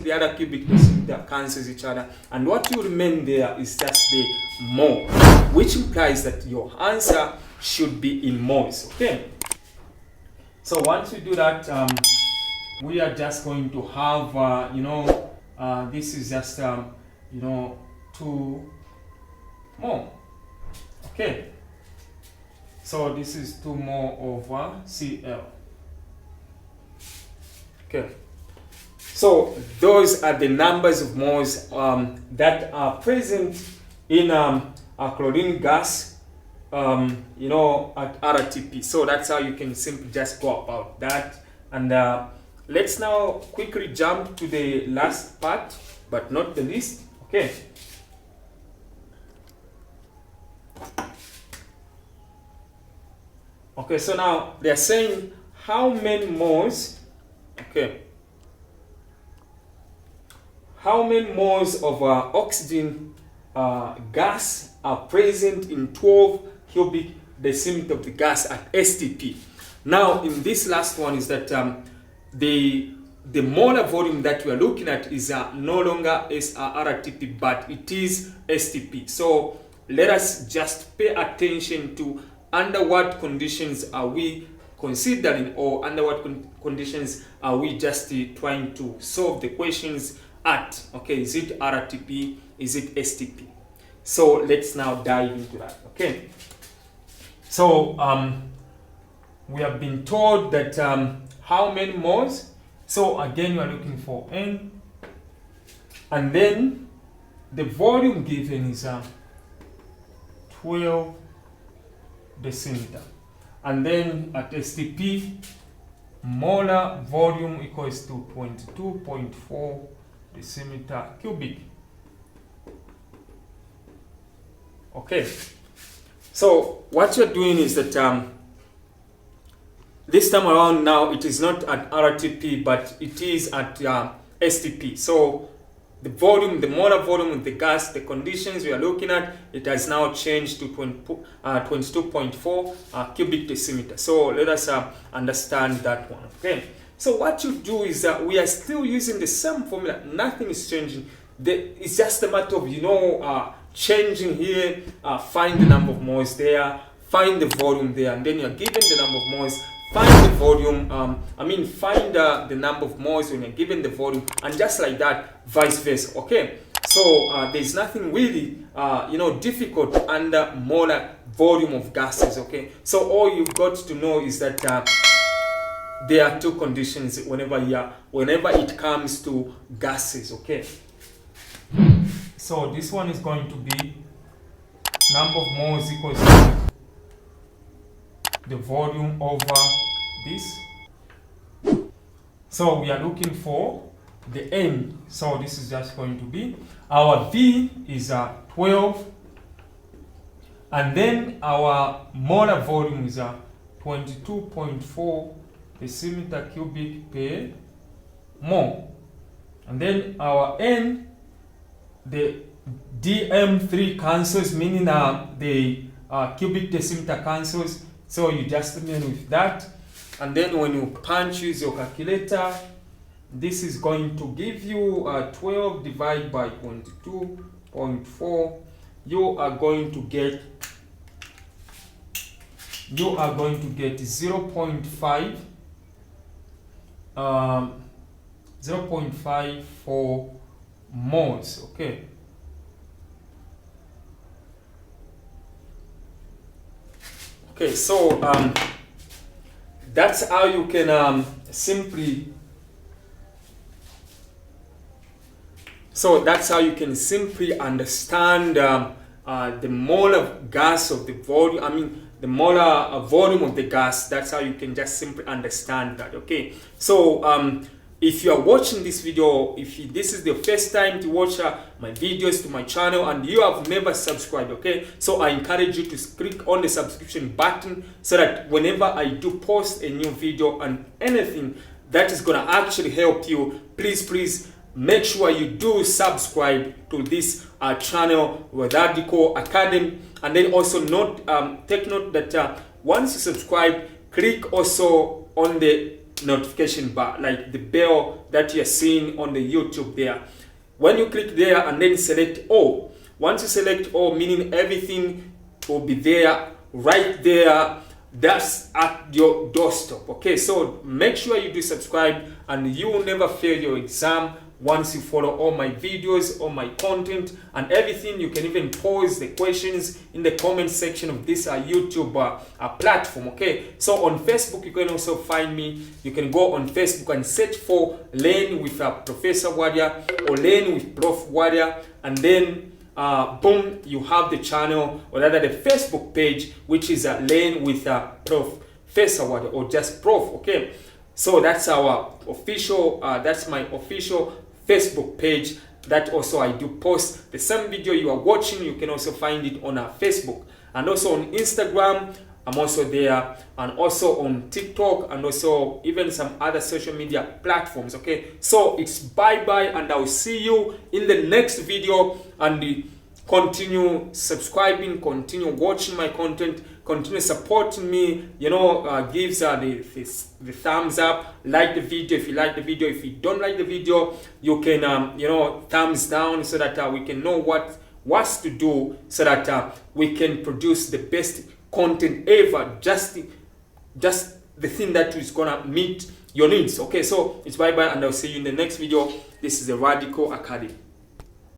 the other cubic decimeter cancels each other, and what will remain there is just the mole, which implies that your answer should be in moles. Okay, so once we do that, we are just going to have this is just 2 more. Okay, so this is 2 more over Cl. Okay, so those are the numbers of moles that are present in a chlorine gas, at r.t.p. So that's how you can simply just go about that. And let's now quickly jump to the last part, but not the least. Okay. Okay, so now they are saying how many moles. Okay. How many moles of oxygen gas are present in 12 cubic decimeter of the gas at s.t.p. Now, in this last one is that the molar volume that we are looking at is no longer r.t.p, but it is s.t.p. So let us just pay attention to under what conditions are we considering, or under what conditions are we just trying to solve the questions at. Okay, is it r.t.p, is it s.t.p? So let's now dive into that. Okay, so we have been told that how many moles. So again, we are looking for n, and then the volume given is 12 decimeter, and then at s.t.p, molar volume equals to 22.4 decimeter cubic. Okay, so what you're doing is that this time around now it is not at r.t.p, but it is at s.t.p. So the volume, the molar volume of the gas, the conditions we are looking at, it has now changed to 22.4 cubic decimeter. So let us understand that one. Okay, so what you do is that we are still using the same formula. Nothing is changing. It's just a matter of changing here, find the number of moles there, find the volume there, and then you're given the number of moles, find the volume, find the number of moles when you're given the volume, and just like that, vice versa. Okay, so there's nothing really difficult under molar volume of gases. Okay, so all you've got to know is that there are two conditions whenever it comes to gases. Okay, so this one is going to be number of moles equals to the volume over this. So we are looking for the n. So this is just going to be our V is 12, and then our molar volume is 22.4 decimeter cubic per mole, and then our n, the dm3 cancels, meaning the cubic decimeter cancels, so you just remain with that. And then when you punch, use your calculator, this is going to give you 12 divided by 22.4. You are going to get 0.54 moles. Okay, so that's how you can simply understand the molar gas of the volume, the molar volume of the gas. That's how you can just simply understand that. Okay, so if you are watching this video, if this is the first time to watch my videos to my channel and you have never subscribed, okay, so I encourage you to click on the subscription button so that whenever I do post a new video and anything that is gonna actually help you, please make sure you do subscribe to this channel with Radical Academy. And then also take note that once you subscribe, click also on the notification bar, like the bell that you're seeing on the YouTube there. When you click there and then select all, once you select all, meaning everything will be there, right there, that's at your doorstep. Okay, so make sure you do subscribe and you will never fail your exam once you follow all my videos, all my content and everything. You can even pose the questions in the comment section of this YouTube platform. Okay, so on Facebook you can also find me. You can go on Facebook and search for Learn with Professor Warrior or Learn with Prof Warrior, and then boom, you have the channel, or rather the Facebook page, which is Learn with Professor Warrior or just Prof. Okay, so that's our official that's my official Facebook page. That also I do post the same video you are watching. You can also find it on Facebook, and also on Instagram I'm also there, and also on TikTok, and also even some other social media platforms. Okay, so it's bye bye, and I'll see you in the next video. And continue subscribing, continue watching my content, continue supporting me. Gives the thumbs up, like the video if you like the video. If you don't like the video, you can thumbs down, so that we can know what's to do, so that we can produce the best content ever, just the thing that is gonna meet your needs. Okay, so it's bye bye, and I'll see you in the next video. This is the Radical Academy.